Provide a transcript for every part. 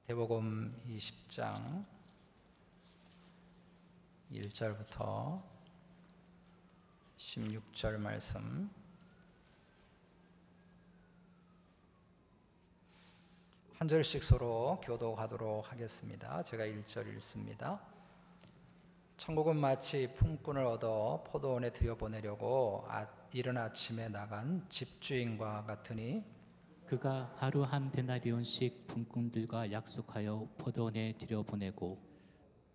마태복음 20장 1절부터 16절 말씀, 한 절씩 서로 교독하도록 하겠습니다. 제가 1절 읽습니다. 천국은 마치 품꾼을 얻어 포도원에 들여보내려고 이른 아침에 나간 집주인과 같으니, 그가 하루 한 데나리온씩 품꾼들과 약속하여 포도원에 들여보내고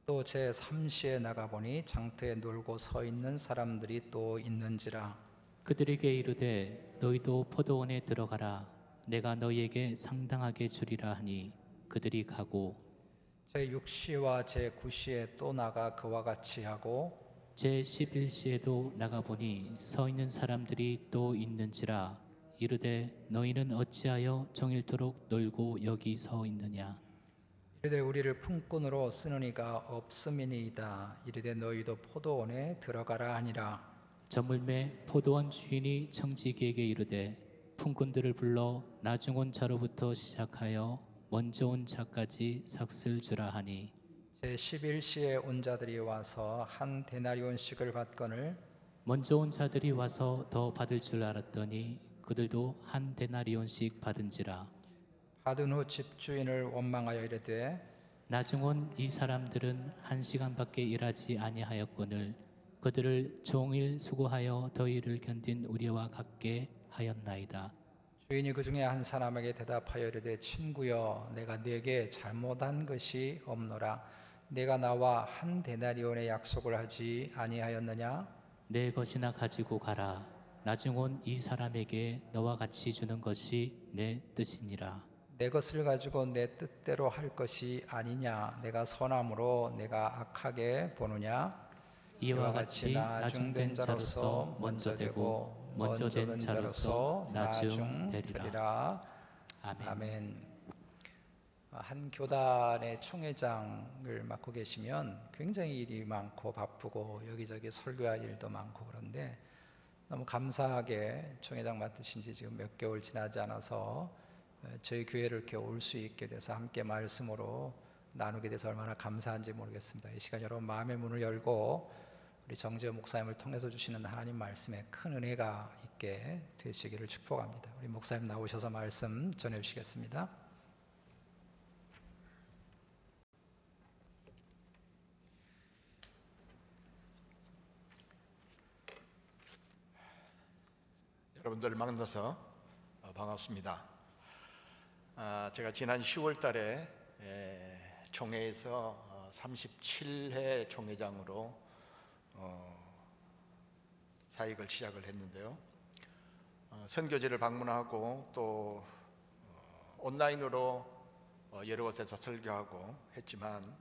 또 제3시에 나가보니 장터에 놀고 서 있는 사람들이 또 있는지라. 그들에게 이르되 너희도 포도원에 들어가라. 내가 너희에게 상당하게 주리라 하니 그들이 가고 제6시와 제9시에 또 나가 그와 같이 하고 제11시에도 나가보니 서 있는 사람들이 또 있는지라. 이르되 너희는 어찌하여 종일토록 놀고 여기 서 있느냐. 이르되 우리를 품꾼으로 쓰는 이가 없음이니이다. 이르되 너희도 포도원에 들어가라 하니라. 저물매 포도원 주인이 청지기에게 이르되 품꾼들을 불러 나중 온 자로부터 시작하여 먼저 온 자까지 삭슬 주라 하니, 제11시에 온 자들이 와서 한 데나리온씩을 받거늘 먼저 온 자들이 와서 더 받을 줄 알았더니 그들도 한 데나리온씩 받은지라. 받은 후 집주인을 원망하여 이르되 나중 온 이 사람들은 1시간밖에 일하지 아니하였거늘 그들을 종일 수고하여 더위를 견딘 우리와 같게 하였나이다. 주인이 그 중에 한 사람에게 대답하여 이르되 친구여, 내가 네게 잘못한 것이 없노라. 내가 나와 한 데나리온의 약속을 하지 아니하였느냐? 내 것이나 가지고 가라. 나중 온 이 사람에게 너와 같이 주는 것이 내 뜻이니라. 내 것을 가지고 내 뜻대로 할 것이 아니냐? 내가 선함으로 내가 악하게 보느냐? 이와 같이 나중된 자로서 먼저 되고 먼저 된 자로서 나중 되리라. 아멘. 아멘. 한 교단의 총회장을 맡고 계시면 굉장히 일이 많고 바쁘고 여기저기 설교할 일도 많고, 그런데 너무 감사하게 총회장 맡으신 지 지금 몇 개월 지나지 않아서 저희 교회를 이렇게 올 수 있게 돼서 함께 말씀으로 나누게 돼서 얼마나 감사한지 모르겠습니다. 이 시간 여러분 마음의 문을 열고 우리 정재호 목사님을 통해서 주시는 하나님 말씀에 큰 은혜가 있게 되시기를 축복합니다. 우리 목사님 나오셔서 말씀 전해주시겠습니다. 여러분들 만나서 반갑습니다. 제가 지난 10월 달에 총회에서 37회 총회장으로 사역을 시작을 했는데요. 선교지를 방문하고 또 온라인으로 여러 곳에서 설교하고 했지만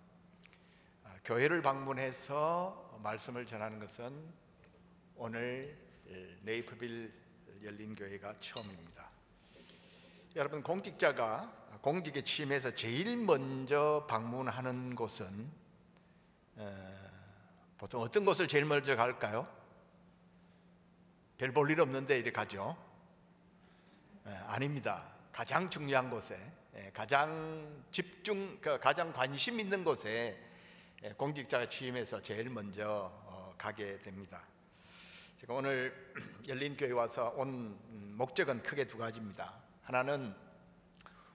교회를 방문해서 말씀을 전하는 것은 오늘 네이프빌 열린교회가 처음입니다. 여러분, 공직자가 공직에 취임해서 제일 먼저 방문하는 곳은 보통 어떤 곳을 제일 먼저 갈까요? 별 볼 일 없는데 이렇게 가죠? 아닙니다. 가장 중요한 곳에, 가장 가장 관심 있는 곳에 공직자가 취임해서 제일 먼저 가게 됩니다. 제가 오늘 열린교회 와서 온 목적은 크게 두 가지입니다. 하나는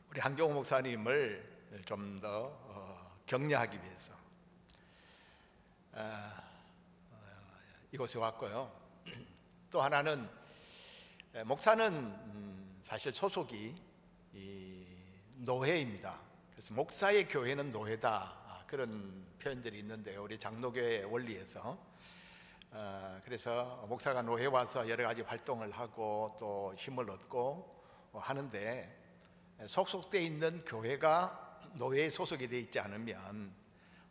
우리 한경호 목사님을 좀 더 격려하기 위해서 이곳에 왔고요. 또 하나는 목사는 사실 소속이 노회입니다. 그래서 목사의 교회는 노회다, 그런 표현들이 있는데요. 우리 장로교회 원리에서 그래서 목사가 노회에 와서 여러 가지 활동을 하고 또 힘을 얻고 하는데, 소속되어 있는 교회가 노회에 소속이 되어 있지 않으면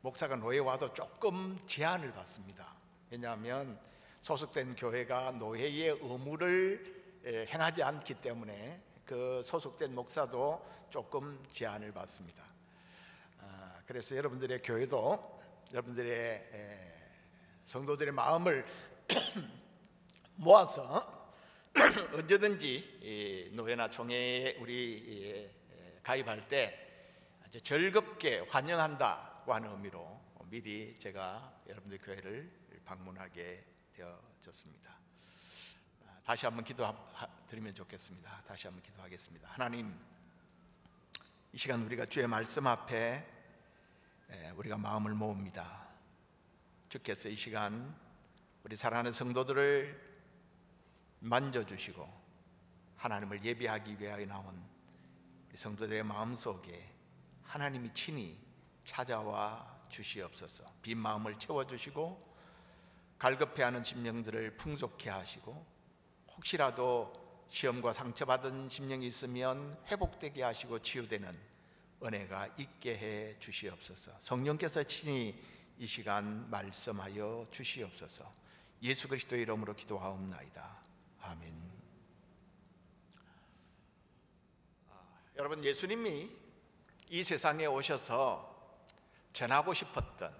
목사가 노회에 와도 조금 제한을 받습니다. 왜냐하면 소속된 교회가 노회의 의무를 행하지 않기 때문에 그 소속된 목사도 조금 제한을 받습니다. 그래서 여러분들의 교회도 여러분들의 성도들의 마음을 모아서 언제든지 노회나 총회에 우리 가입할 때 아주 즐겁게 환영한다고 하는 의미로 미리 제가 여러분들 교회를 방문하게 되어졌습니다. 다시 한번 기도드리면 좋겠습니다. 다시 한번 기도하겠습니다. 하나님, 이 시간 우리가 주의 말씀 앞에 우리가 마음을 모읍니다. 주께서 이 시간 우리 사랑하는 성도들을 만져주시고 하나님을 예배하기 위하여 나온 우리 성도들의 마음속에 하나님이 친히 찾아와 주시옵소서. 빈 마음을 채워주시고 갈급해하는 심령들을 풍족케 하시고 혹시라도 시험과 상처받은 심령이 있으면 회복되게 하시고 치유되는 은혜가 있게 해 주시옵소서. 성령께서 친히 이 시간 말씀하여 주시옵소서. 예수 그리스도의 이름으로 기도하옵나이다. 아멘. 여러분, 예수님이 이 세상에 오셔서 전하고 싶었던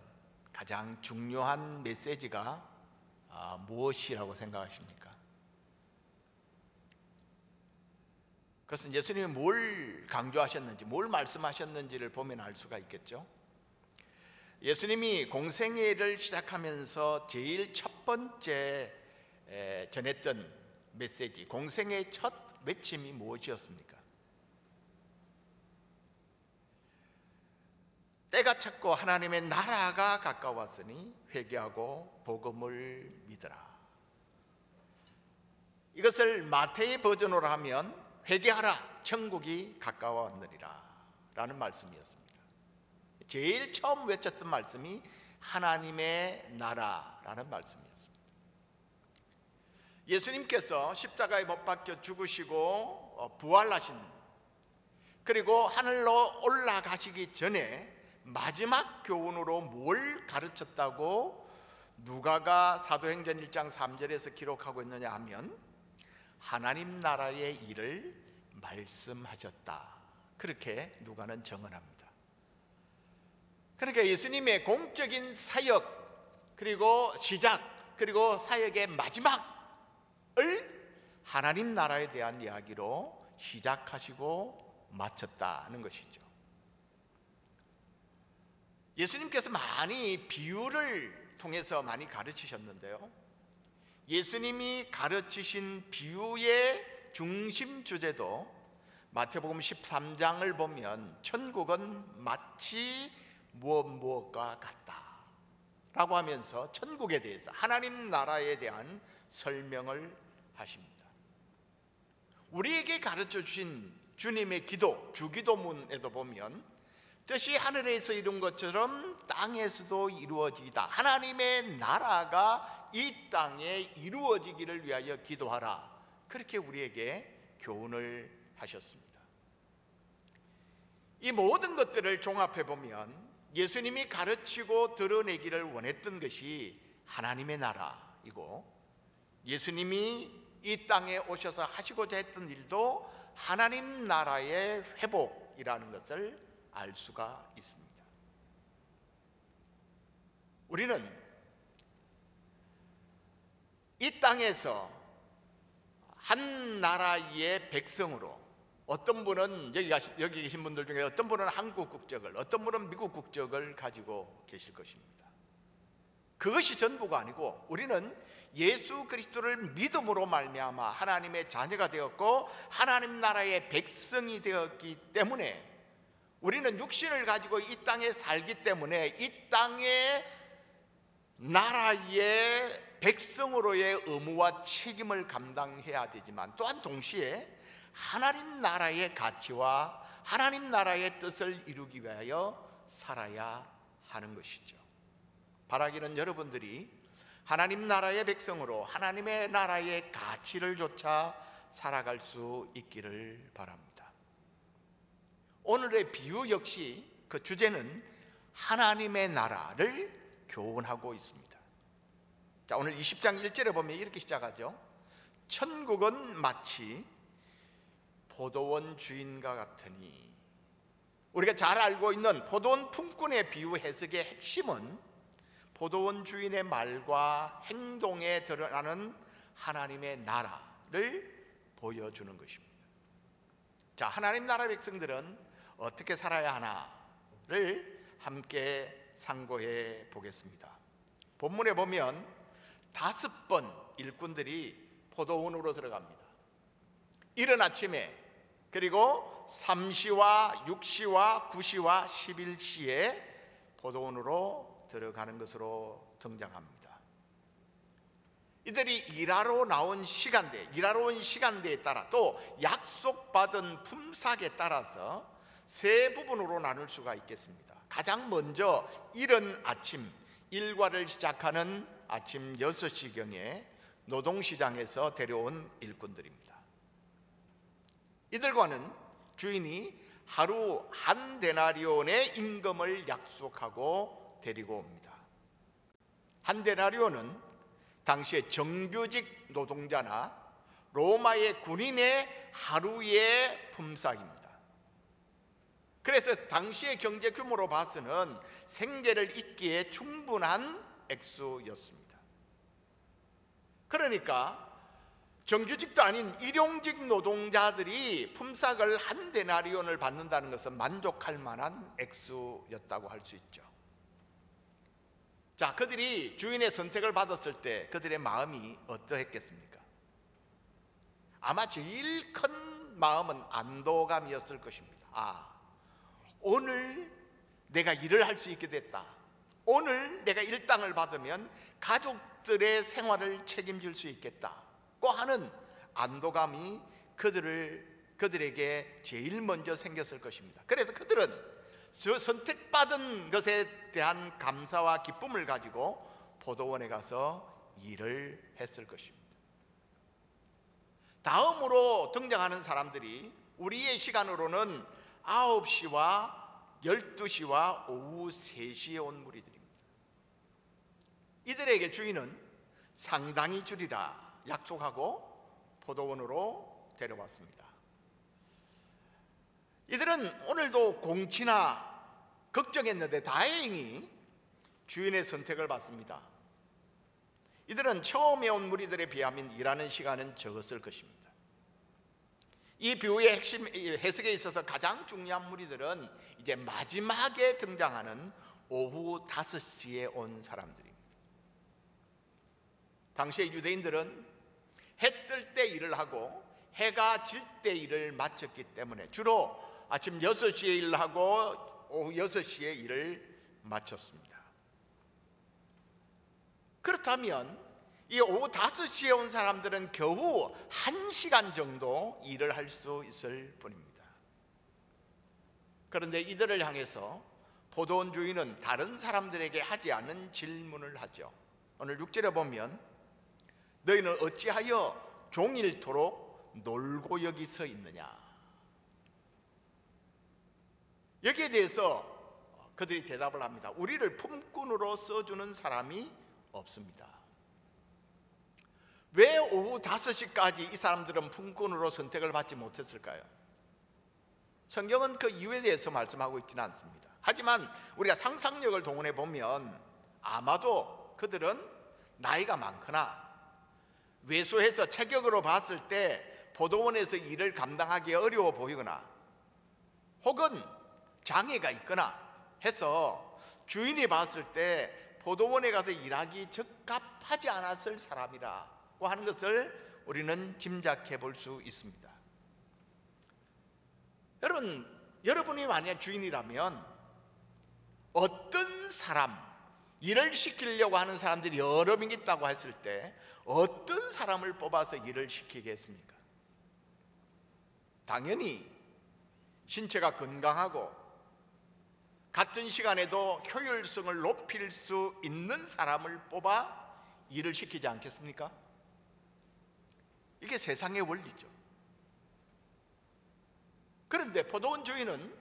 가장 중요한 메시지가 무엇이라고 생각하십니까? 그것은 예수님이 뭘 강조하셨는지, 뭘 말씀하셨는지를 보면 알 수가 있겠죠. 예수님이 공생애를 시작하면서 제일 첫 번째 전했던 메시지, 공생애의 첫 외침이 무엇이었습니까? 때가 찼고 하나님의 나라가 가까웠으니 회개하고 복음을 믿으라. 이것을 마태의 버전으로 하면 회개하라, 천국이 가까웠느니라 라는 말씀이었습니다. 제일 처음 외쳤던 말씀이 하나님의 나라라는 말씀이었습니다. 예수님께서 십자가에 못 박혀 죽으시고 부활하신, 그리고 하늘로 올라가시기 전에 마지막 교훈으로 뭘 가르쳤다고 누가가 사도행전 1장 3절에서 기록하고 있느냐 하면 하나님 나라의 일을 말씀하셨다. 그렇게 누가는 정언합니다. 그러니까 예수님의 공적인 사역, 그리고 시작, 그리고 사역의 마지막을 하나님 나라에 대한 이야기로 시작하시고 마쳤다는 것이죠. 예수님께서 많이 비유를 통해서 많이 가르치셨는데요, 예수님이 가르치신 비유의 중심 주제도 마태복음 13장을 보면 천국은 마치 무엇과 같다 라고 하면서 천국에 대해서, 하나님 나라에 대한 설명을 하십니다. 우리에게 가르쳐 주신 주님의 기도, 주기도문에도 보면 뜻이 하늘에서 이룬 것처럼 땅에서도 이루어지이다. 하나님의 나라가 이 땅에 이루어지기를 위하여 기도하라. 그렇게 우리에게 교훈을 하셨습니다. 이 모든 것들을 종합해 보면 예수님이 가르치고 드러내기를 원했던 것이 하나님의 나라이고, 예수님이 이 땅에 오셔서 하시고자 했던 일도 하나님 나라의 회복이라는 것을 알 수가 있습니다. 우리는 이 땅에서 한 나라의 백성으로, 어떤 분은 여기 계신 분들 중에 어떤 분은 한국 국적을, 어떤 분은 미국 국적을 가지고 계실 것입니다. 그것이 전부가 아니고 우리는 예수 그리스도를 믿음으로 말미암아 하나님의 자녀가 되었고 하나님 나라의 백성이 되었기 때문에, 우리는 육신을 가지고 이 땅에 살기 때문에 이 땅의 나라의 백성으로의 의무와 책임을 감당해야 되지만, 또한 동시에 하나님 나라의 가치와 하나님 나라의 뜻을 이루기 위하여 살아야 하는 것이죠. 바라기는 여러분들이 하나님 나라의 백성으로 하나님의 나라의 가치를 좇아 살아갈 수 있기를 바랍니다. 오늘의 비유 역시 그 주제는 하나님의 나라를 교훈하고 있습니다. 자, 오늘 20장 1절에 보면 이렇게 시작하죠. 천국은 마치 포도원 주인과 같으니. 우리가 잘 알고 있는 포도원 품꾼의 비유 해석의 핵심은 포도원 주인의 말과 행동에 드러나는 하나님의 나라를 보여주는 것입니다. 자, 하나님 나라 백성들은 어떻게 살아야 하나 함께 상고해 보겠습니다. 본문에 보면 5번 일꾼들이 포도원으로 들어갑니다. 이른 아침에, 그리고 3시와 6시와 9시와 11시에 포도원으로 들어가는 것으로 등장합니다. 이들이 일하러 나온 시간대, 일하러 온 시간대에 따라 또 약속받은 품삯에 따라서 세 부분으로 나눌 수가 있겠습니다. 가장 먼저 이른 아침, 일과를 시작하는 아침 6시경에 노동시장에서 데려온 일꾼들입니다. 이들과는 주인이 하루 한 데나리온의 임금을 약속하고 데리고 옵니다. 한 데나리온은 당시의 정규직 노동자나 로마의 군인의 하루의 품삯입니다. 그래서 당시의 경제 규모로 봐서는 생계를 잇기에 충분한 액수였습니다. 그러니까 정규직도 아닌 일용직 노동자들이 품삯을 한 데나리온을 받는다는 것은 만족할 만한 액수였다고 할 수 있죠. 자, 그들이 주인의 선택을 받았을 때 그들의 마음이 어떠했겠습니까? 아마 제일 큰 마음은 안도감이었을 것입니다. 오늘 내가 일을 할 수 있게 됐다. 오늘 내가 일당을 받으면 가족들의 생활을 책임질 수 있겠다고 하는 안도감이 그들에게 제일 먼저 생겼을 것입니다. 그래서 그들은 저 선택받은 것에 대한 감사와 기쁨을 가지고 포도원에 가서 일을 했을 것입니다. 다음으로 등장하는 사람들이 우리의 시간으로는 9시와 12시와 오후 3시에 온 무리들입니다. 이들에게 주인은 상당히 주리라 약속하고 포도원으로 데려왔습니다. 이들은 오늘도 공치나 걱정했는데 다행히 주인의 선택을 받습니다. 이들은 처음에 온 무리들에 비하면 일하는 시간은 적었을 것입니다. 이 비유의 핵심 해석에 있어서 가장 중요한 무리들은 이제 마지막에 등장하는 오후 5시에 온 사람들입니다. 당시의 유대인들은 해 뜰 때 일을 하고 해가 질 때 일을 마쳤기 때문에 주로 아침 6시에 일을 하고 오후 6시에 일을 마쳤습니다. 그렇다면 이 오후 5시에 온 사람들은 겨우 1시간 정도 일을 할 수 있을 뿐입니다. 그런데 이들을 향해서 포도원 주인은 다른 사람들에게 하지 않은 질문을 하죠. 오늘 6절에 보면 너희는 어찌하여 종일토록 놀고 여기 서 있느냐. 여기에 대해서 그들이 대답을 합니다. 우리를 품꾼으로 써주는 사람이 없습니다. 왜 오후 5시까지 이 사람들은 품꾼으로 선택을 받지 못했을까요? 성경은 그 이유에 대해서 말씀하고 있지는 않습니다. 하지만 우리가 상상력을 동원해 보면 아마도 그들은 나이가 많거나 왜소해서 체격으로 봤을 때 포도원에서 일을 감당하기 어려워 보이거나 혹은 장애가 있거나 해서 주인이 봤을 때 포도원에 가서 일하기 적합하지 않았을 사람이라고 하는 것을 우리는 짐작해 볼 수 있습니다. 여러분이 만약 주인이라면 어떤 사람, 일을 시키려고 하는 사람들이 여러 명 있다고 했을 때 어떤 사람을 뽑아서 일을 시키겠습니까? 당연히 신체가 건강하고 같은 시간에도 효율성을 높일 수 있는 사람을 뽑아 일을 시키지 않겠습니까? 이게 세상의 원리죠. 그런데 포도원 주인은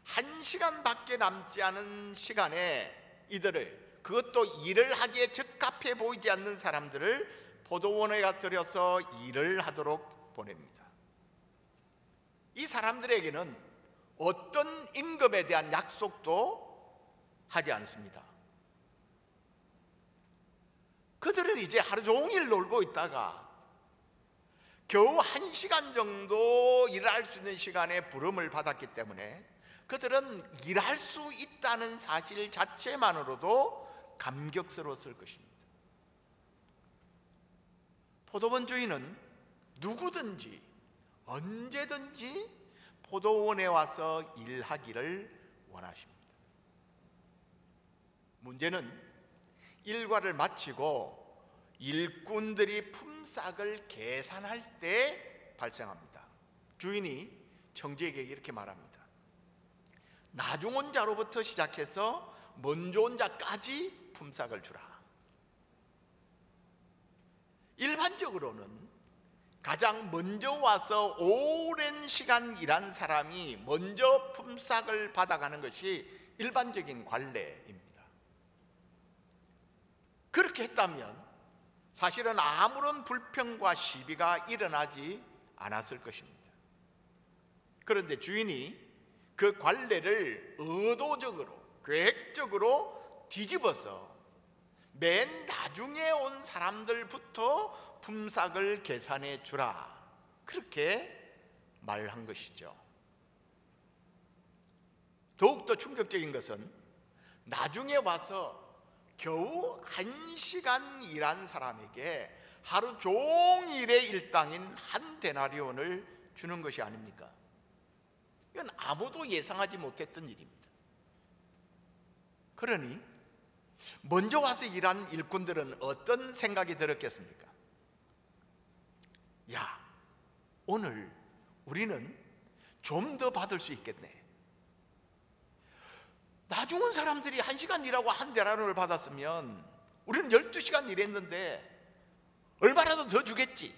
1시간밖에 남지 않은 시간에 이들을, 그것도 일을 하기에 적합해 보이지 않는 사람들을 포도원에 들여서 일을 하도록 보냅니다. 이 사람들에게는 어떤 임금에 대한 약속도 하지 않습니다. 그들은 이제 하루 종일 놀고 있다가 겨우 1시간 정도 일을 할 수 있는 시간에 부름을 받았기 때문에 그들은 일할 수 있다는 사실 자체만으로도 감격스러웠을 것입니다. 포도원 주인은 누구든지 언제든지 포도원에 와서 일하기를 원하십니다. 문제는 일과를 마치고 일꾼들이 품삯을 계산할 때 발생합니다. 주인이 청지에게 이렇게 말합니다. 나중 온 자로부터 시작해서 먼저 온 자까지 품삯을 주라. 일반적으로는 가장 먼저 와서 오랜 시간 일한 사람이 먼저 품삯을 받아가는 것이 일반적인 관례입니다. 그렇게 했다면 사실은 아무런 불평과 시비가 일어나지 않았을 것입니다. 그런데 주인이 그 관례를 의도적으로, 계획적으로 뒤집어서 맨 나중에 온 사람들부터 품삯을 계산해 주라, 그렇게 말한 것이죠. 더욱더 충격적인 것은 나중에 와서 겨우 1시간 일한 사람에게 하루 종일의 일당인 한 데나리온을 주는 것이 아닙니까? 이건 아무도 예상하지 못했던 일입니다. 그러니 먼저 와서 일한 일꾼들은 어떤 생각이 들었겠습니까? 야, 오늘 우리는 좀 더 받을 수 있겠네. 나중 온 사람들이 1시간 일하고 한 데나리온을 받았으면 우리는 12시간 일했는데 얼마라도 더 주겠지,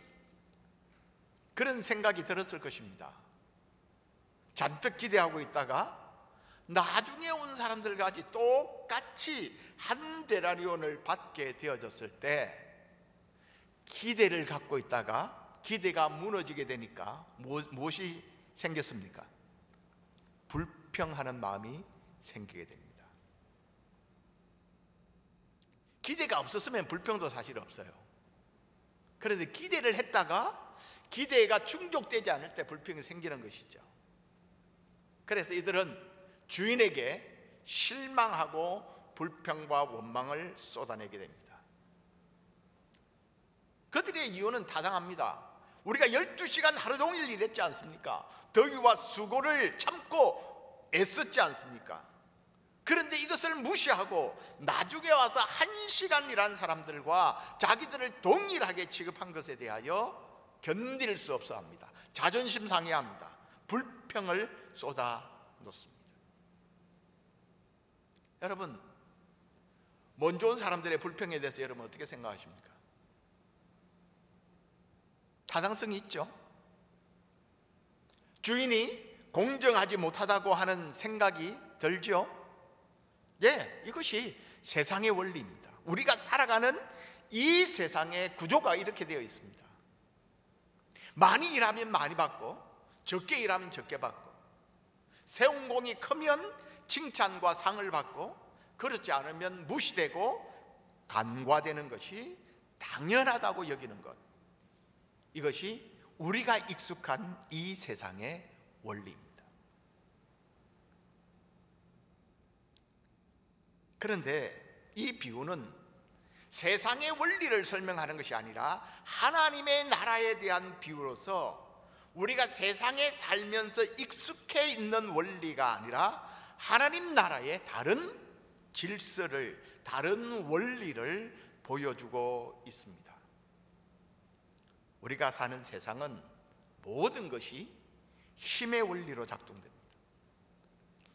그런 생각이 들었을 것입니다. 잔뜩 기대하고 있다가 나중에 온 사람들까지 똑같이 한 데나리온을 받게 되어졌을 때 기대를 갖고 있다가 기대가 무너지게 되니까 무엇이 생겼습니까? 불평하는 마음이 생기게 됩니다. 기대가 없었으면 불평도 사실 없어요. 그런데 기대를 했다가 기대가 충족되지 않을 때 불평이 생기는 것이죠. 그래서 이들은 주인에게 실망하고 불평과 원망을 쏟아내게 됩니다. 그들의 이유는 타당합니다. 우리가 12시간 하루 종일 일했지 않습니까? 더위와 수고를 참고 애썼지 않습니까? 그런데 이것을 무시하고 나중에 와서 1시간 일한 사람들과 자기들을 동일하게 취급한 것에 대하여 견딜 수 없어 합니다. 자존심 상해합니다. 불평을 쏟아 놓습니다. 여러분, 먼저 온 사람들의 불평에 대해서 여러분 어떻게 생각하십니까? 타당성이 있죠. 주인이 공정하지 못하다고 하는 생각이 들죠. 예, 이것이 세상의 원리입니다. 우리가 살아가는 이 세상의 구조가 이렇게 되어 있습니다. 많이 일하면 많이 받고 적게 일하면 적게 받고, 세운 공이 크면 칭찬과 상을 받고 그렇지 않으면 무시되고 간과되는 것이 당연하다고 여기는 것, 이것이 우리가 익숙한 이 세상의 원리입니다. 그런데 이 비유는 세상의 원리를 설명하는 것이 아니라 하나님의 나라에 대한 비유로서 우리가 세상에 살면서 익숙해 있는 원리가 아니라 하나님 나라의 다른 질서를, 다른 원리를 보여주고 있습니다. 우리가 사는 세상은 모든 것이 힘의 원리로 작동됩니다.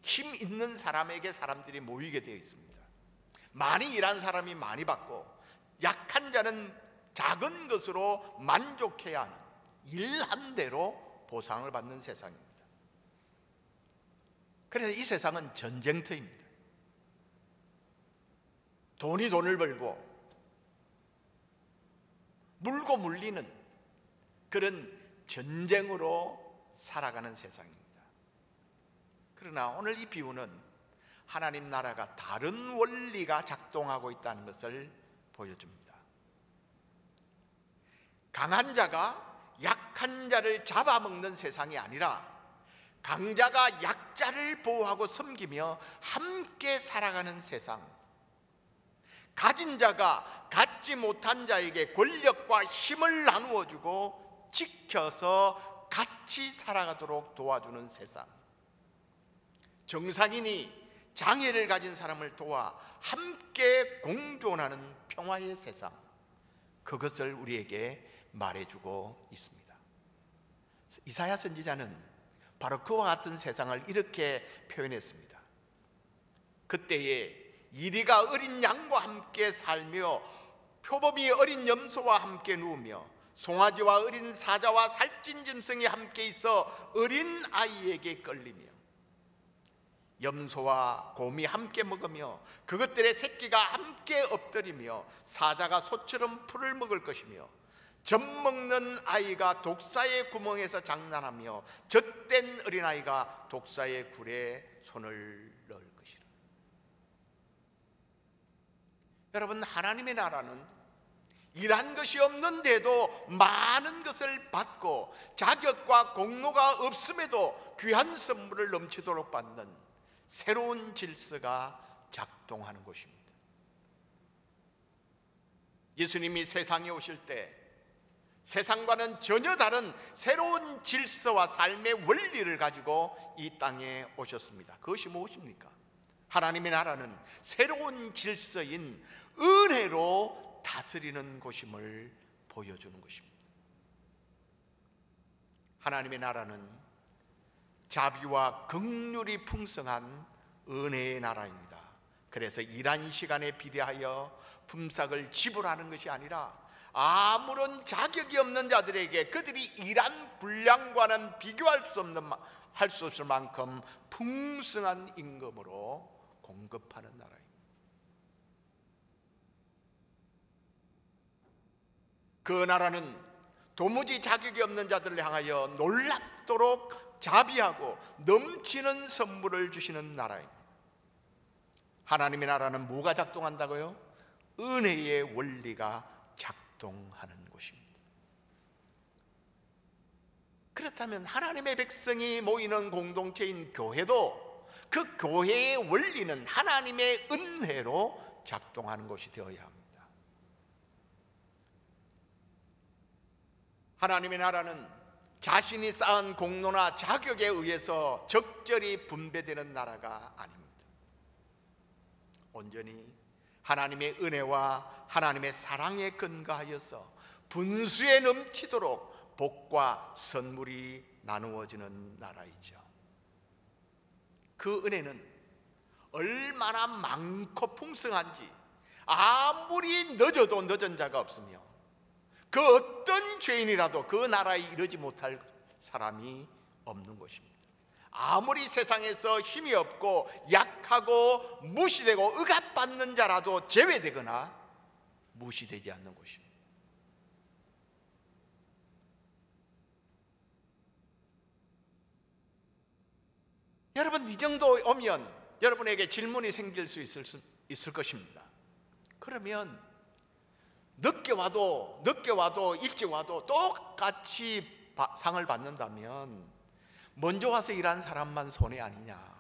힘 있는 사람에게 사람들이 모이게 되어 있습니다. 많이 일한 사람이 많이 받고 약한 자는 작은 것으로 만족해야 하는, 일한 대로 보상을 받는 세상입니다. 그래서 이 세상은 전쟁터입니다. 돈이 돈을 벌고 물고 물리는 그런 전쟁으로 살아가는 세상입니다. 그러나 오늘 이 비유는 하나님 나라가 다른 원리가 작동하고 있다는 것을 보여줍니다. 강한 자가 약한 자를 잡아먹는 세상이 아니라 강자가 약자를 보호하고 섬기며 함께 살아가는 세상, 가진 자가 갖지 못한 자에게 권력과 힘을 나누어 주고 지켜서 같이 살아가도록 도와주는 세상, 정상인이 장애를 가진 사람을 도와 함께 공존하는 평화의 세상, 그것을 우리에게 말해주고 있습니다. 이사야 선지자는 바로 그와 같은 세상을 이렇게 표현했습니다. 그때에 이리가 어린 양과 함께 살며 표범이 어린 염소와 함께 누우며 송아지와 어린 사자와 살찐 짐승이 함께 있어 어린 아이에게 끌리며 염소와 곰이 함께 먹으며 그것들의 새끼가 함께 엎드리며 사자가 소처럼 풀을 먹을 것이며 젖 먹는 아이가 독사의 구멍에서 장난하며 젖된 어린아이가 독사의 굴에 손을 넣을 것이라. 여러분, 하나님의 나라는 일한 것이 없는데도 많은 것을 받고 자격과 공로가 없음에도 귀한 선물을 넘치도록 받는 새로운 질서가 작동하는 것입니다. 예수님이 세상에 오실 때 세상과는 전혀 다른 새로운 질서와 삶의 원리를 가지고 이 땅에 오셨습니다. 그것이 무엇입니까? 하나님의 나라는 새로운 질서인 은혜로 다스리는 곳임을 보여주는 것입니다. 하나님의 나라는 자비와 긍휼이 풍성한 은혜의 나라입니다. 그래서 일한 시간에 비례하여 품삯을 지불하는 것이 아니라 아무런 자격이 없는 자들에게 그들이 일한 분량과는 비교할 수 없을 만큼 풍성한 임금으로 공급하는 나라입니다. 그 나라는 도무지 자격이 없는 자들을 향하여 놀랍도록 자비하고 넘치는 선물을 주시는 나라입니다. 하나님의 나라는 뭐가 작동한다고요? 은혜의 원리가 작동하는 곳입니다. 그렇다면 하나님의 백성이 모이는 공동체인 교회도 그 교회의 원리는 하나님의 은혜로 작동하는 곳이 되어야 합니다. 하나님의 나라는 자신이 쌓은 공로나 자격에 의해서 적절히 분배되는 나라가 아닙니다. 온전히 하나님의 은혜와 하나님의 사랑에 근거하여서 분수에 넘치도록 복과 선물이 나누어지는 나라이죠. 그 은혜는 얼마나 많고 풍성한지 아무리 늦어도 늦은 자가 없으며 그 어떤 죄인이라도 그 나라에 이르지 못할 사람이 없는 것입니다. 아무리 세상에서 힘이 없고 약하고 무시되고 억압받는 자라도 제외되거나 무시되지 않는 것입니다. 여러분, 이 정도 오면 여러분에게 질문이 생길 수 있을 것입니다. 그러면 늦게 와도 일찍 와도 똑같이 상을 받는다면 먼저 와서 일한 사람만 손해 아니냐?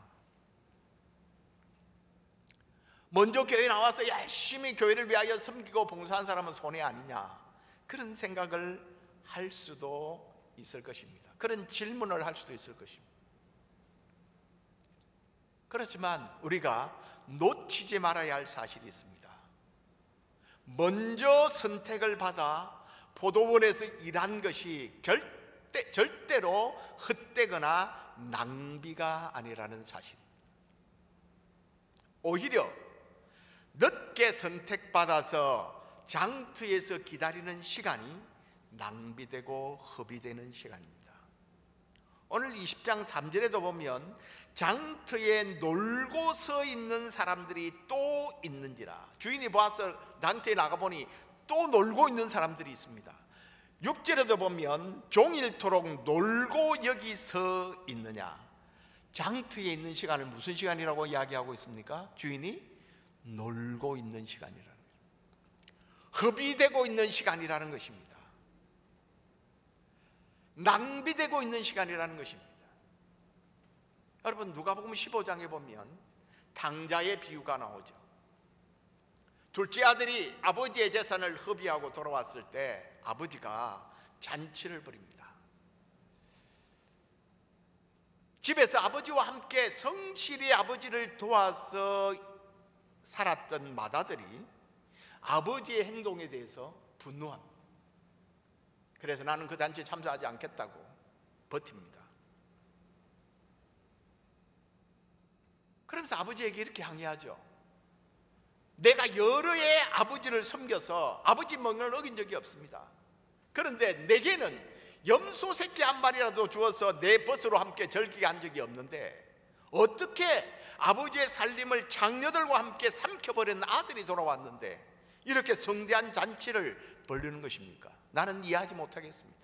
먼저 교회 나와서 열심히 교회를 위하여 섬기고 봉사한 사람은 손해 아니냐? 그런 생각을 할 수도 있을 것입니다. 그런 질문을 할 수도 있을 것입니다. 그렇지만 우리가 놓치지 말아야 할 사실이 있습니다. 먼저 선택을 받아 포도원에서 일한 것이 절대로 헛되거나 낭비가 아니라는 사실입니다. 오히려 늦게 선택받아서 장터에서 기다리는 시간이 낭비되고 허비되는 시간입니다. 오늘 20장 3절에도 보면 장터에 놀고 서 있는 사람들이 또 있는지라. 주인이 보아서 장터에 나가보니 또 놀고 있는 사람들이 있습니다. 6절에도 보면 종일토록 놀고 여기 서 있느냐. 장터에 있는 시간을 무슨 시간이라고 이야기하고 있습니까? 주인이 놀고 있는 시간이라는 거예요. 허비되고 있는 시간이라는 것입니다. 낭비되고 있는 시간이라는 것입니다. 여러분, 누가복음 15장에 보면 탕자의 비유가 나오죠. 둘째 아들이 아버지의 재산을 허비하고 돌아왔을 때 아버지가 잔치를 벌입니다. 집에서 아버지와 함께 성실히 아버지를 도와서 살았던 맏아들이 아버지의 행동에 대해서 분노합니다. 그래서 나는 그 잔치에 참석하지 않겠다고 버팁니다. 그러면서 아버지에게 이렇게 항의하죠. 내가 여러 해 아버지를 섬겨서 아버지 명령을 어긴 적이 없습니다. 그런데 내게는 염소 새끼 한 마리라도 주어서 내 벗으로 함께 절기게 한 적이 없는데 어떻게 아버지의 살림을 장녀들과 함께 삼켜버린 아들이 돌아왔는데 이렇게 성대한 잔치를 벌리는 것입니까? 나는 이해하지 못하겠습니다.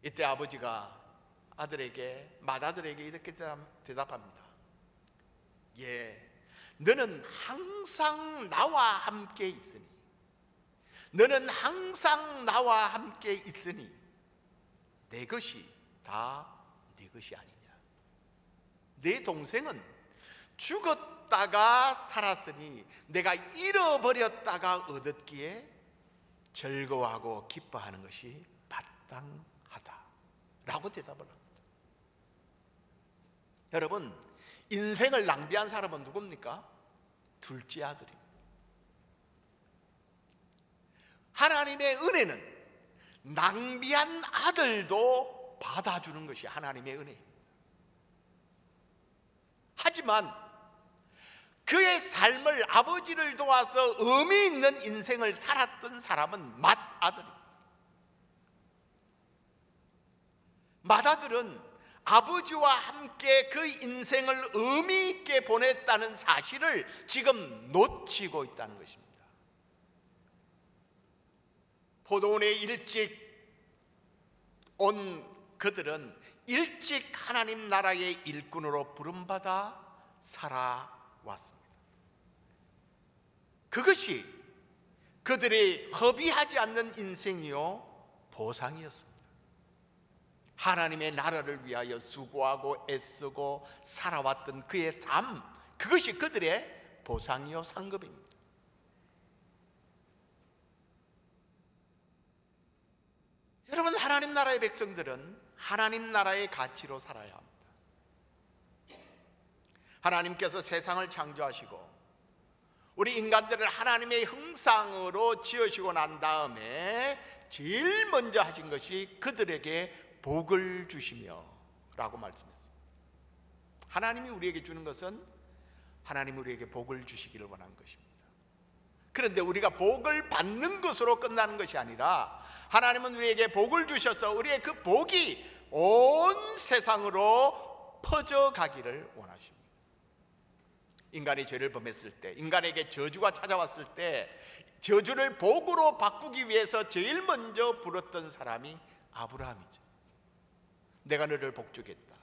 이때 아버지가 맏아들에게 이렇게 대답합니다. 예, 너는 항상 나와 함께 있으니, 너는 항상 나와 함께 있으니 내 것이 다 네 것이 아니냐. 내 동생은 죽었다가 살았으니 내가 잃어버렸다가 얻었기에 즐거워하고 기뻐하는 것이 마땅하다 라고 대답을 합니다. 여러분, 인생을 낭비한 사람은 누굽니까? 둘째 아들입니다. 하나님의 은혜는 낭비한 아들도 받아주는 것이 하나님의 은혜입니다. 하지만 그의 삶을 아버지를 도와서 의미 있는 인생을 살았던 사람은 맏아들입니다. 맏아들은 아버지와 함께 그 인생을 의미 있게 보냈다는 사실을 지금 놓치고 있다는 것입니다. 포도원에 일찍 온 그들은 일찍 하나님 나라의 일꾼으로 부름받아 살아왔습니다. 그것이 그들이 허비하지 않는 인생이요 보상이었습니다. 하나님의 나라를 위하여 수고하고 애쓰고 살아왔던 그의 삶, 그것이 그들의 보상이요 상급입니다. 여러분, 하나님 나라의 백성들은 하나님 나라의 가치로 살아야 합니다. 하나님께서 세상을 창조하시고 우리 인간들을 하나님의 형상으로 지으시고 난 다음에 제일 먼저 하신 것이 그들에게 복을 주시며 라고 말씀했습니다. 하나님이 우리에게 주는 것은 하나님이 우리에게 복을 주시기를 원하는 것입니다. 그런데 우리가 복을 받는 것으로 끝나는 것이 아니라 하나님은 우리에게 복을 주셔서 우리의 그 복이 온 세상으로 퍼져가기를 원하십니다. 인간이 죄를 범했을 때, 인간에게 저주가 찾아왔을 때 저주를 복으로 바꾸기 위해서 제일 먼저 불었던 사람이 아브라함이죠. 내가 너를 복주겠다,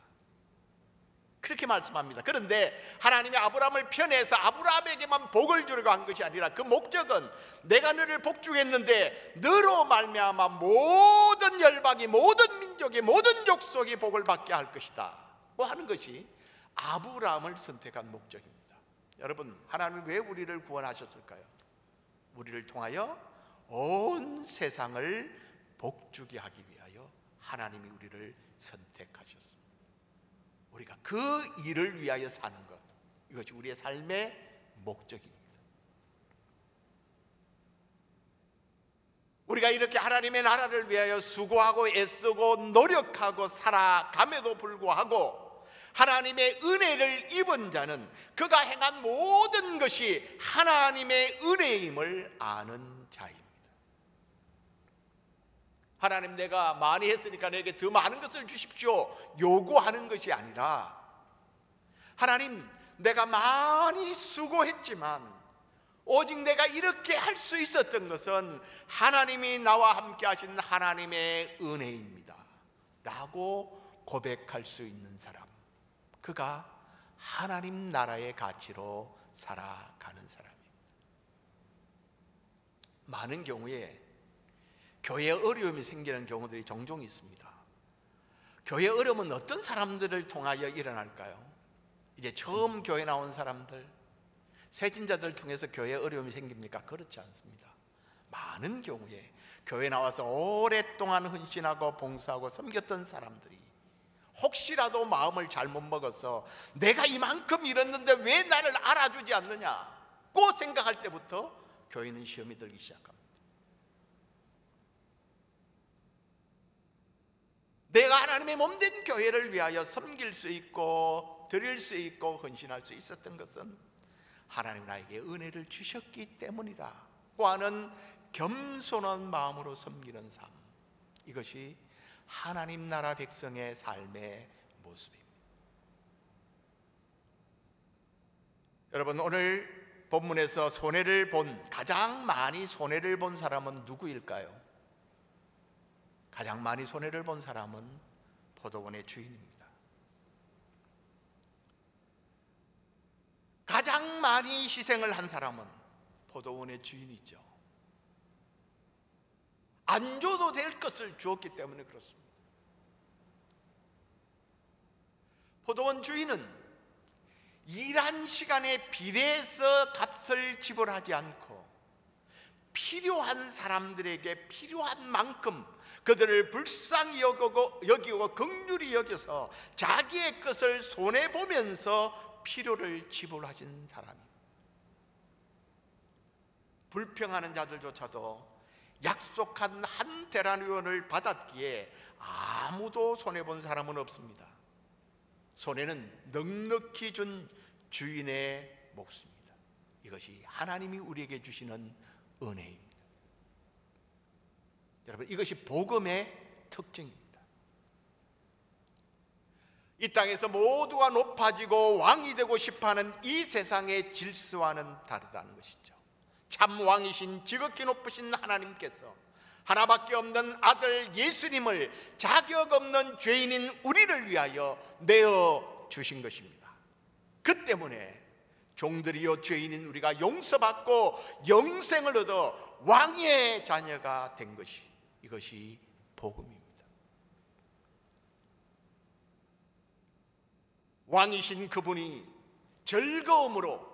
그렇게 말씀합니다. 그런데 하나님이 아브라함을 편해서 아브라함에게만 복을 주려고 한 것이 아니라 그 목적은 내가 너를 복주겠는데 너로 말미암아 모든 열방이, 모든 민족이, 모든 족속이 복을 받게 할 것이다 하는 것이 아브라함을 선택한 목적입니다. 여러분, 하나님이 왜 우리를 구원하셨을까요? 우리를 통하여 온 세상을 복주게 하기 위하여 하나님이 우리를 선택하셨습니다. 우리가 그 일을 위하여 사는 것, 이것이 우리의 삶의 목적입니다. 우리가 이렇게 하나님의 나라를 위하여 수고하고 애쓰고 노력하고 살아감에도 불구하고 하나님의 은혜를 입은 자는 그가 행한 모든 것이 하나님의 은혜임을 아는 자입니다. 하나님, 내가 많이 했으니까 내게 더 많은 것을 주십시오 요구하는 것이 아니라, 하나님, 내가 많이 수고했지만 오직 내가 이렇게 할 수 있었던 것은 하나님이 나와 함께 하신 하나님의 은혜입니다 라고 고백할 수 있는 사람, 그가 하나님 나라의 가치로 살아가는 사람입니다. 많은 경우에 교회에 어려움이 생기는 경우들이 종종 있습니다. 교회 어려움은 어떤 사람들을 통하여 일어날까요? 이제 처음 교회 나온 사람들, 세진자들 통해서 교회에 어려움이 생깁니까? 그렇지 않습니다. 많은 경우에 교회 나와서 오랫동안 헌신하고 봉사하고 섬겼던 사람들이 혹시라도 마음을 잘못 먹어서 내가 이만큼 잃었는데 왜 나를 알아주지 않느냐고 생각할 때부터 교회는 시험이 들기 시작합니다. 내가 하나님의 몸된 교회를 위하여 섬길 수 있고 드릴 수 있고 헌신할 수 있었던 것은 하나님 나에게 은혜를 주셨기 때문이라고 하는 겸손한 마음으로 섬기는 삶, 이것이 하나님 나라 백성의 삶의 모습입니다. 여러분, 오늘 본문에서 가장 많이 손해를 본 사람은 누구일까요? 가장 많이 손해를 본 사람은 포도원의 주인입니다. 가장 많이 희생을 한 사람은 포도원의 주인이죠. 안 줘도 될 것을 주었기 때문에 그렇습니다. 포도원 주인은 일한 시간에 비례해서 값을 지불하지 않고 필요한 사람들에게 필요한 만큼 그들을 불쌍히 여기고 긍휼히 여겨서 자기의 것을 손해보면서 필요를 지불하신 사람입니다. 불평하는 자들조차도 약속한 한 데나리온을 받았기에 아무도 손해본 사람은 없습니다. 손해는 넉넉히 준 주인의 몫입니다. 이것이 하나님이 우리에게 주시는 은혜입니다. 여러분, 이것이 복음의 특징입니다. 이 땅에서 모두가 높아지고 왕이 되고 싶어하는 이 세상의 질서와는 다르다는 것이죠. 참 왕이신 지극히 높으신 하나님께서 하나밖에 없는 아들 예수님을 자격 없는 죄인인 우리를 위하여 내어 주신 것입니다. 그 때문에 종들이여 죄인인 우리가 용서받고 영생을 얻어 왕의 자녀가 된 것이, 이것이 복음입니다. 왕이신 그분이 즐거움으로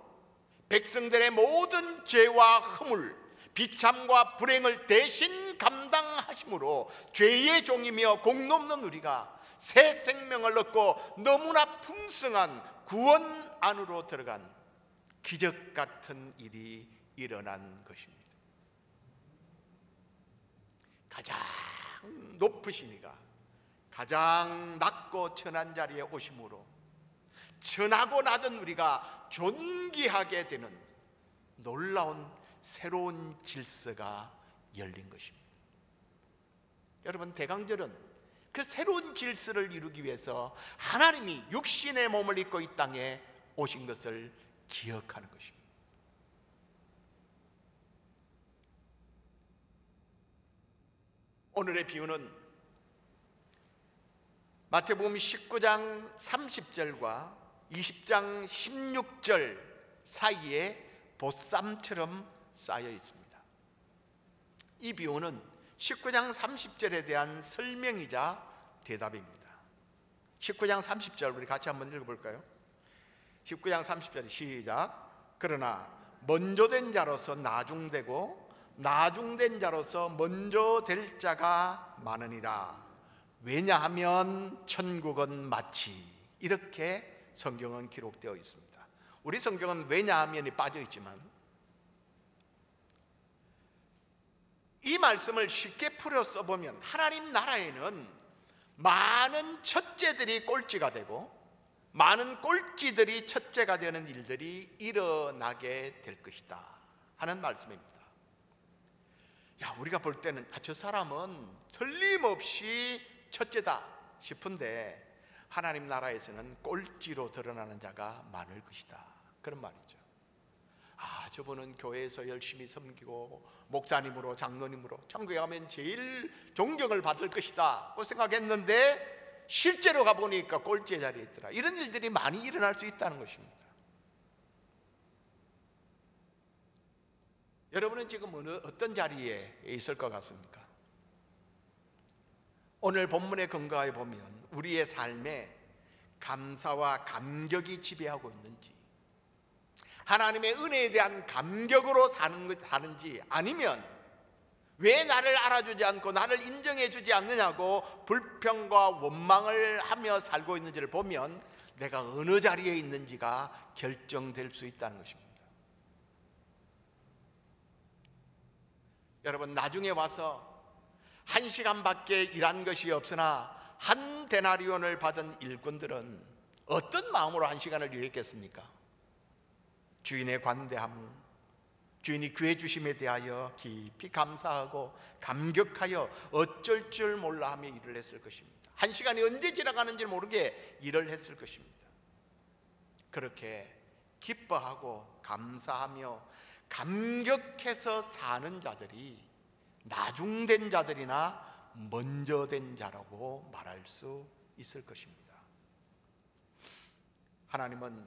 백성들의 모든 죄와 허물, 비참과 불행을 대신 감당하심으로 죄의 종이며 공넘는 우리가 새 생명을 얻고 너무나 풍성한 구원 안으로 들어간 기적 같은 일이 일어난 것입니다. 가장 높으신 이가 가장 낮고 천한 자리에 오심으로 천하고 낮은 우리가 존귀하게 되는 놀라운 새로운 질서가 열린 것입니다. 여러분, 대강절은 그 새로운 질서를 이루기 위해서 하나님이 육신의 몸을 입고 이 땅에 오신 것을 기억하는 것입니다. 오늘의 비유는 마태복음 19장 30절과 20장 16절 사이에 보쌈처럼 쌓여 있습니다. 이 비유는 19장 30절에 대한 설명이자 대답입니다. 19장 30절 우리 같이 한번 읽어볼까요? 19장 30절 시작. 그러나 먼저 된 자로서 나중되고 나중된 자로서 먼저 될 자가 많으니라. 왜냐하면 천국은 마치, 이렇게 성경은 기록되어 있습니다. 우리 성경은 왜냐하면이 빠져 있지만 이 말씀을 쉽게 풀어 써보면 하나님 나라에는 많은 첫째들이 꼴찌가 되고 많은 꼴찌들이 첫째가 되는 일들이 일어나게 될 것이다 하는 말씀입니다. 야, 우리가 볼 때는 저 사람은 틀림없이 첫째다 싶은데 하나님 나라에서는 꼴찌로 드러나는 자가 많을 것이다, 그런 말이죠. 저분은 교회에서 열심히 섬기고 목사님으로 장로님으로 천국에 가면 제일 존경을 받을 것이다 고 생각했는데 실제로 가보니까 꼴찌의 자리에 있더라. 이런 일들이 많이 일어날 수 있다는 것입니다. 여러분은 지금 어떤 자리에 있을 것 같습니까? 오늘 본문에 근거하여 보면 우리의 삶에 감사와 감격이 지배하고 있는지, 하나님의 은혜에 대한 감격으로 사는지, 아니면 왜 나를 알아주지 않고 나를 인정해 주지 않느냐고 불평과 원망을 하며 살고 있는지를 보면 내가 어느 자리에 있는지가 결정될 수 있다는 것입니다. 여러분, 나중에 와서 1시간밖에 일한 것이 없으나 한 데나리온을 받은 일꾼들은 어떤 마음으로 1시간을 일했겠습니까? 주인의 관대함, 주인이 구해주심에 대하여 깊이 감사하고 감격하여 어쩔 줄 몰라 하며 일을 했을 것입니다. 1시간이 언제 지나가는지 모르게 일을 했을 것입니다. 그렇게 기뻐하고 감사하며 감격해서 사는 자들이 나중된 자들이나 먼저 된 자라고 말할 수 있을 것입니다. 하나님은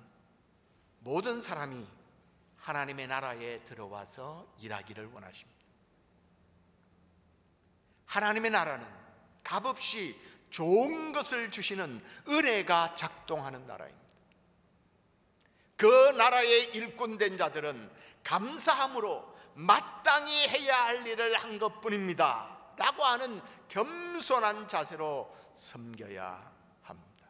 모든 사람이 하나님의 나라에 들어와서 일하기를 원하십니다. 하나님의 나라는 값없이 좋은 것을 주시는 은혜가 작동하는 나라입니다. 그 나라의 일꾼된 자들은 감사함으로 마땅히 해야 할 일을 한 것뿐입니다 라고 하는 겸손한 자세로 섬겨야 합니다.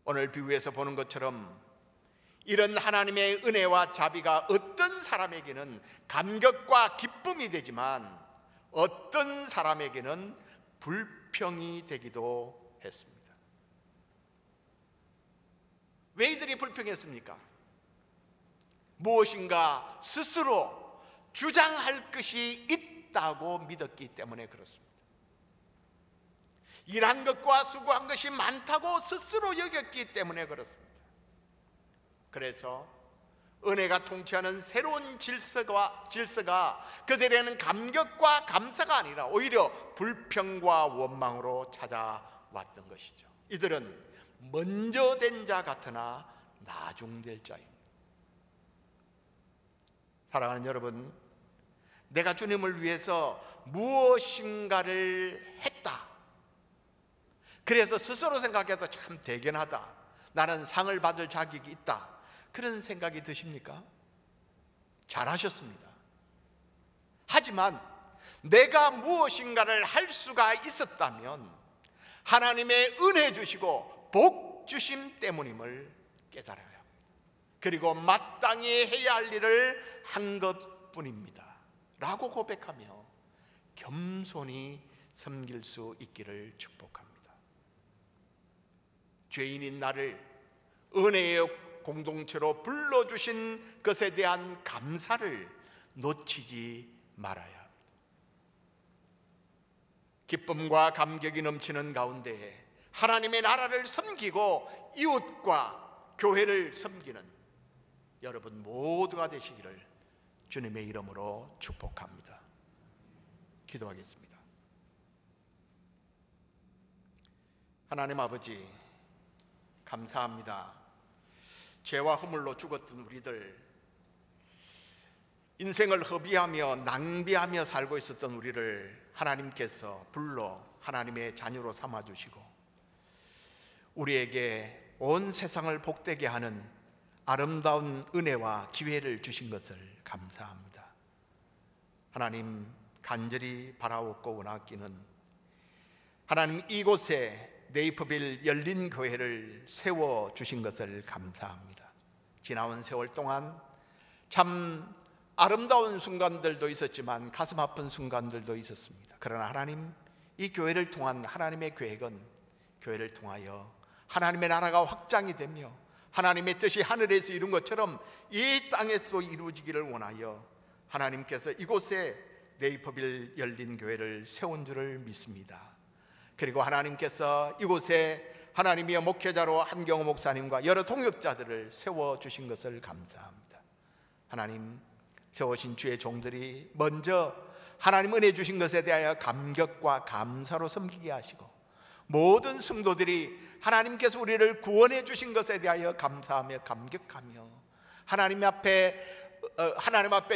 오늘 비유에서 보는 것처럼 이런 하나님의 은혜와 자비가 어떤 사람에게는 감격과 기쁨이 되지만 어떤 사람에게는 불평이 되기도 했습니다. 왜 이들이 불평했습니까? 무엇인가 스스로 주장할 것이 있다고 믿었기 때문에 그렇습니다. 일한 것과 수고한 것이 많다고 스스로 여겼기 때문에 그렇습니다. 그래서 은혜가 통치하는 새로운 질서가 그들에게는 감격과 감사가 아니라 오히려 불평과 원망으로 찾아왔던 것이죠. 이들은 먼저 된 자 같으나 나중될 자입니다. 사랑하는 여러분, 내가 주님을 위해서 무엇인가를 했다, 그래서 스스로 생각해도 참 대견하다, 나는 상을 받을 자격이 있다, 그런 생각이 드십니까? 잘하셨습니다. 하지만 내가 무엇인가를 할 수가 있었다면 하나님의 은혜 주시고 복 주심 때문임을 깨달아야 합니다. 그리고 마땅히 해야 할 일을 한 것뿐입니다 라고 고백하며 겸손히 섬길 수 있기를 축복합니다. 죄인인 나를 은혜의 공동체로 불러주신 것에 대한 감사를 놓치지 말아야 합니다. 기쁨과 감격이 넘치는 가운데 하나님의 나라를 섬기고 이웃과 교회를 섬기는 여러분 모두가 되시기를 주님의 이름으로 축복합니다. 기도하겠습니다. 하나님 아버지, 감사합니다. 죄와 허물로 죽었던 우리들, 인생을 허비하며 낭비하며 살고 있었던 우리를 하나님께서 불러 하나님의 자녀로 삼아주시고 우리에게 온 세상을 복되게 하는 아름다운 은혜와 기회를 주신 것을 감사합니다. 하나님, 간절히 바라옵고 원하기는 하나님 이곳에 네이프빌 열린 교회를 세워주신 것을 감사합니다. 지나온 세월 동안 참 아름다운 순간들도 있었지만 가슴 아픈 순간들도 있었습니다. 그러나 하나님, 이 교회를 통한 하나님의 계획은 교회를 통하여 하나님의 나라가 확장이 되며 하나님의 뜻이 하늘에서 이룬 것처럼 이 땅에서 이루어지기를 원하여 하나님께서 이곳에 네이프빌 열린 교회를 세운 줄을 믿습니다. 그리고 하나님께서 이곳에 하나님의 목회자로 한경호 목사님과 여러 동역자들을 세워주신 것을 감사합니다. 하나님, 세우신 주의 종들이 먼저 하나님 은혜 주신 것에 대하여 감격과 감사로 섬기게 하시고 모든 성도들이 하나님께서 우리를 구원해 주신 것에 대하여 감사하며 감격하며 하나님 앞에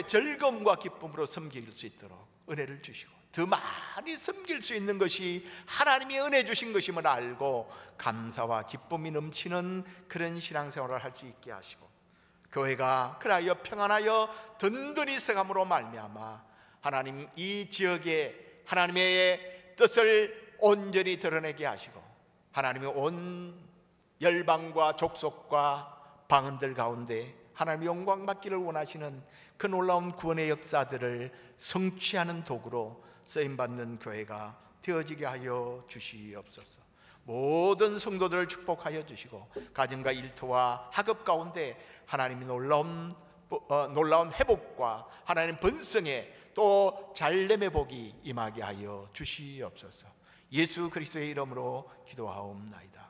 즐거움과 기쁨으로 섬길 수 있도록 은혜를 주시고 더 많이 섬길 수 있는 것이 하나님이 은혜 주신 것임을 알고 감사와 기쁨이 넘치는 그런 신앙생활을 할 수 있게 하시고, 교회가 그리하여 평안하여 든든히 서감으로 말미암아 하나님 이 지역에 하나님의 뜻을 온전히 드러내게 하시고, 하나님의 온 열방과 족속과 방언들 가운데 하나님의 영광 받기를 원하시는 그 놀라운 구원의 역사들을 성취하는 도구로 쓰임받는 교회가 되어지게 하여 주시옵소서. 모든 성도들을 축복하여 주시고, 가정과 일터와 학업 가운데 하나님의 놀라운 회복과 하나님 번성에 또 잘됨의 복이 임하게 하여 주시옵소서. 예수 그리스도의 이름으로 기도하옵나이다.